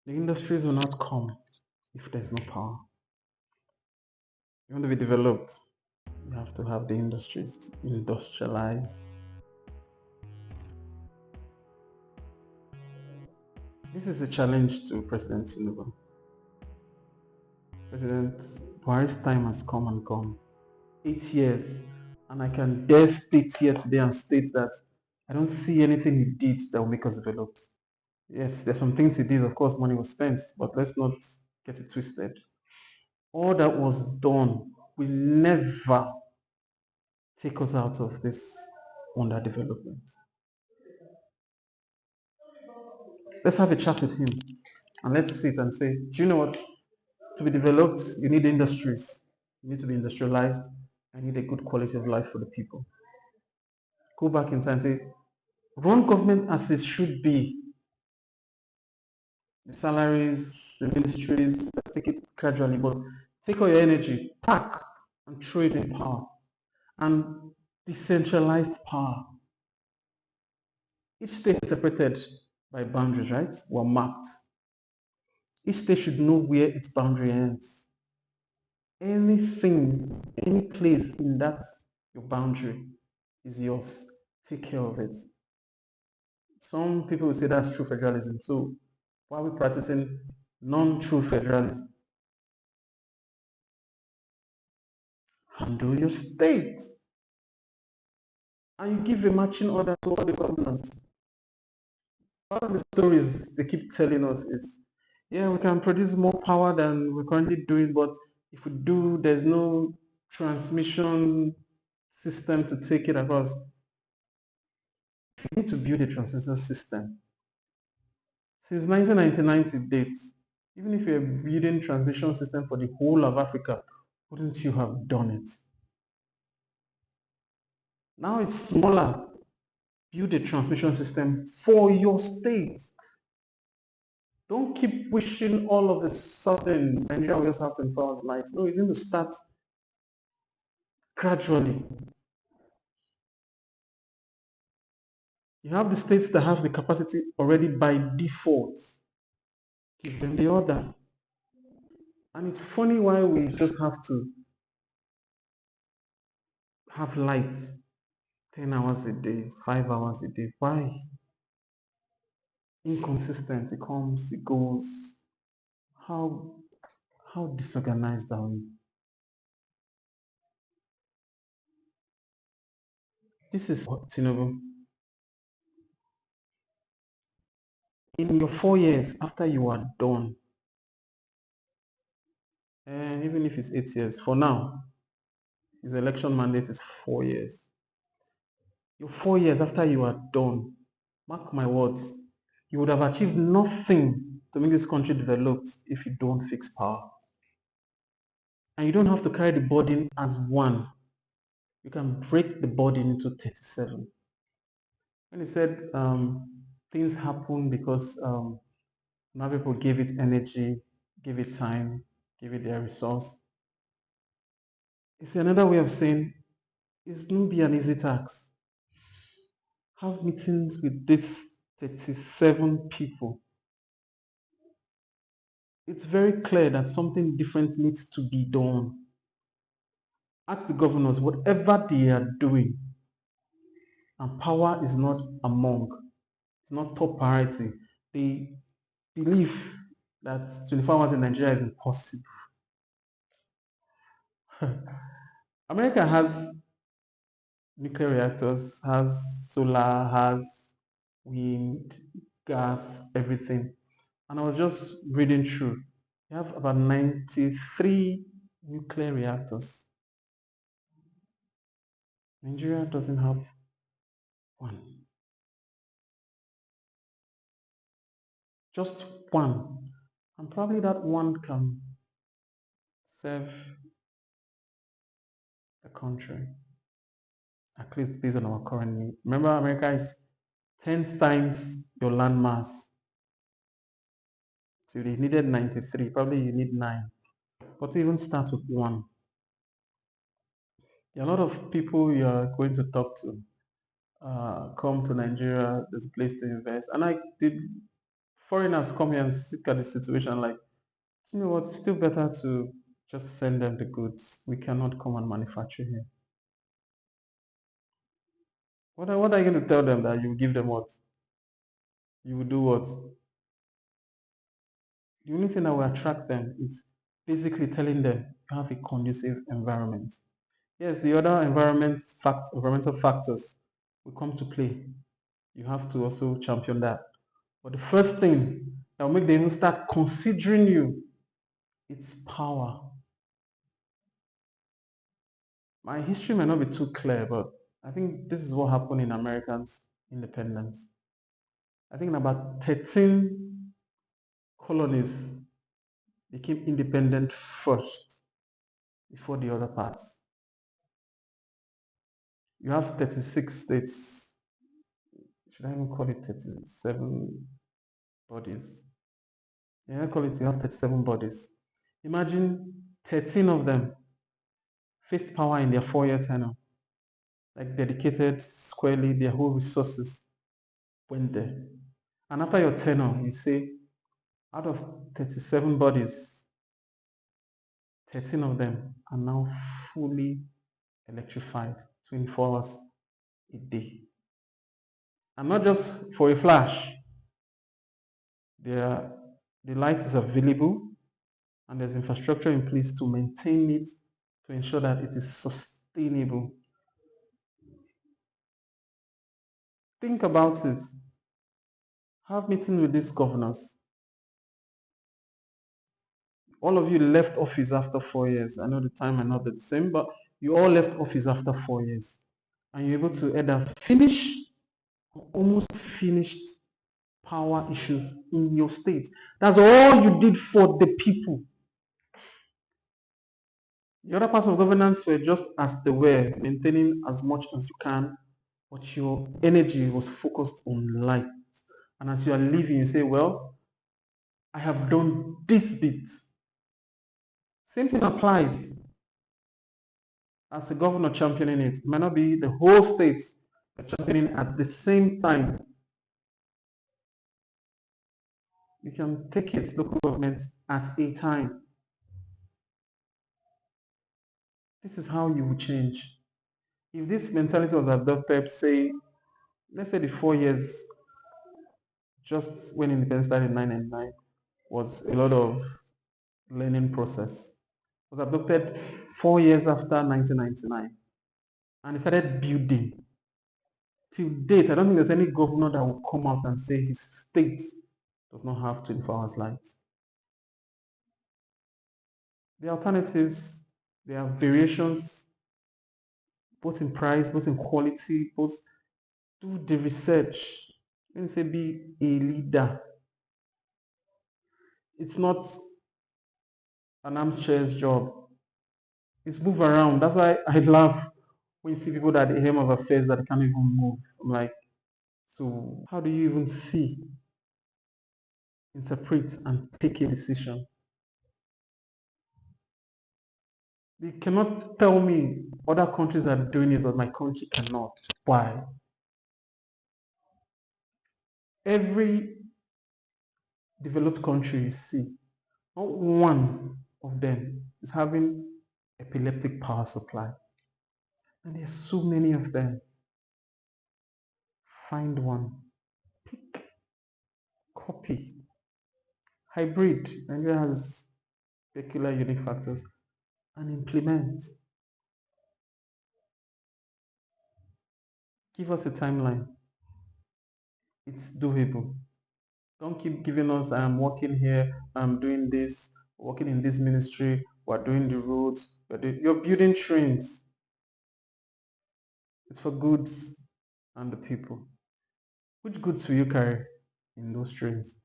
The industries will not come if there's no power. You want to be developed, you have to have the industries industrialized. This is a challenge to President Tinubu. President Buhari's time has come and gone. 8 years, and I can dare state here today and state that I don't see anything he did that will make us developed. Yes, there's some things he did, of course, money was spent, but let's not get it twisted. All that was done will never take us out of this underdevelopment. Let's have a chat with him and let's sit and say, do you know what? To be developed, you need industries. You need to be industrialized. I need a good quality of life for the people. Go back in time and say, run government as it should be. The salaries, the ministries, let's take it gradually, but take all your energy, pack, and throw it in power. And decentralized power. Each state is separated by boundaries, right? Were marked. Each state should know where its boundary ends. Anything, any place in that your boundary is yours. Take care of it. Some people will say that's true federalism. So why are we practicing non-true federalism? Handle your state. And you give a matching order to all the governors. One of the stories they keep telling us is, yeah, we can produce more power than we're currently doing, but if we do, there's no transmission system to take it across. If you need to build a transmission system, since 1999 to date, even if you're building transmission system for the whole of Africa, wouldn't you have done it? Now it's smaller. Build a transmission system for your state. Don't keep wishing all of a sudden Nigeria will just have 24 hours light. No, it's going to start gradually. You have the states that have the capacity already by default. Give them the order. And it's funny why we just have to have light 10 hours a day, 5 hours a day. Why? Inconsistent. It comes, it goes. How disorganized are we? This is what Tinubu. In your 4 years after you are done, and even if it's 8 years, for now, his election mandate is 4 years. Your 4 years after you are done, mark my words, you would have achieved nothing to make this country developed if you don't fix power. And you don't have to carry the burden as one. You can break the burden into 37. When he said things happen because now people gave it energy, give it time, give it their resource, it's another way of saying it's not be an easy task. Have meetings with these 37 people. It's very clear that something different needs to be done. Ask the governors whatever they are doing, and power is not among, it's not top priority. They believe that 24 hours in Nigeria is impossible. America has nuclear reactors, has solar, has wind, gas, everything. And I was just reading through. We have about 93 nuclear reactors. Nigeria doesn't have one. Just one. And probably that one can serve the country, at least based on our current need. Remember, America is 10 times your land mass. So they needed 93, probably you need 9. But even start with 1. There are a lot of people you are going to talk to come to Nigeria, there's a place to invest. And I did Foreigners come here and look at the situation like, you know what, it's still better to just send them the goods. We cannot come and manufacture here. What are you going to tell them, that you give them what? You will do what? The only thing that will attract them is basically telling them you have a conducive environment. Yes, the other environmental factors will come to play. You have to also champion that. But the first thing that will make them even start considering you, it's power. My history may not be too clear, but I think this is what happened in Americans' independence. I think in about 13 colonies became independent first before the other parts. You have 36 states. Should I even call it 37 bodies? Yeah, I call it, you have 37 bodies. Imagine 13 of them faced power in their 4-year tenure, like dedicated squarely, their whole resources went there. And after your tenure, you say, out of 37 bodies, 13 of them are now fully electrified 24 hours a day. And not just for a flash, the light is available and there's infrastructure in place to maintain it, to ensure that it is sustainable. Think about it. Have meeting with these governors. All of you left office after 4 years. I know the time might not be the same, but you all left office after 4 years. And you're able to either finish or almost finished power issues in your state. That's all you did for the people. The other parts of governance were just as they were, maintaining as much as you can, but your energy was focused on light. And as you are leaving, you say, well, I have done this bit. Same thing applies as the governor championing it. It might not be the whole state championing at the same time. You can take it, local government, at a time. This is how you will change. If this mentality was adopted, say, let's say the 4 years just when independence started in 1999 was a lot of learning process. It was adopted 4 years after 1999, and it started building. Till date, I don't think there's any governor that will come out and say his state does not have 24 hours light. The alternatives, there are variations, both in price, both in quality, both. Do the research. Let me say be a leader. It's not an armchair's job. It's move around. That's why I love when you see people that at the helm of affairs that can't even move. I'm like, so how do you even see, interpret, and take a decision? They cannot tell me other countries are doing it, but my country cannot. Why? Every developed country you see, not one of them is having epileptic power supply. And there's so many of them. Find one, pick, copy. Hybrid, Nigeria has peculiar unique factors, and implement. Give us a timeline. It's doable. Don't keep giving us, I'm working here, I'm doing this, working in this ministry, we're doing the roads, you're building trains. It's for goods and the people. Which goods will you carry in those trains?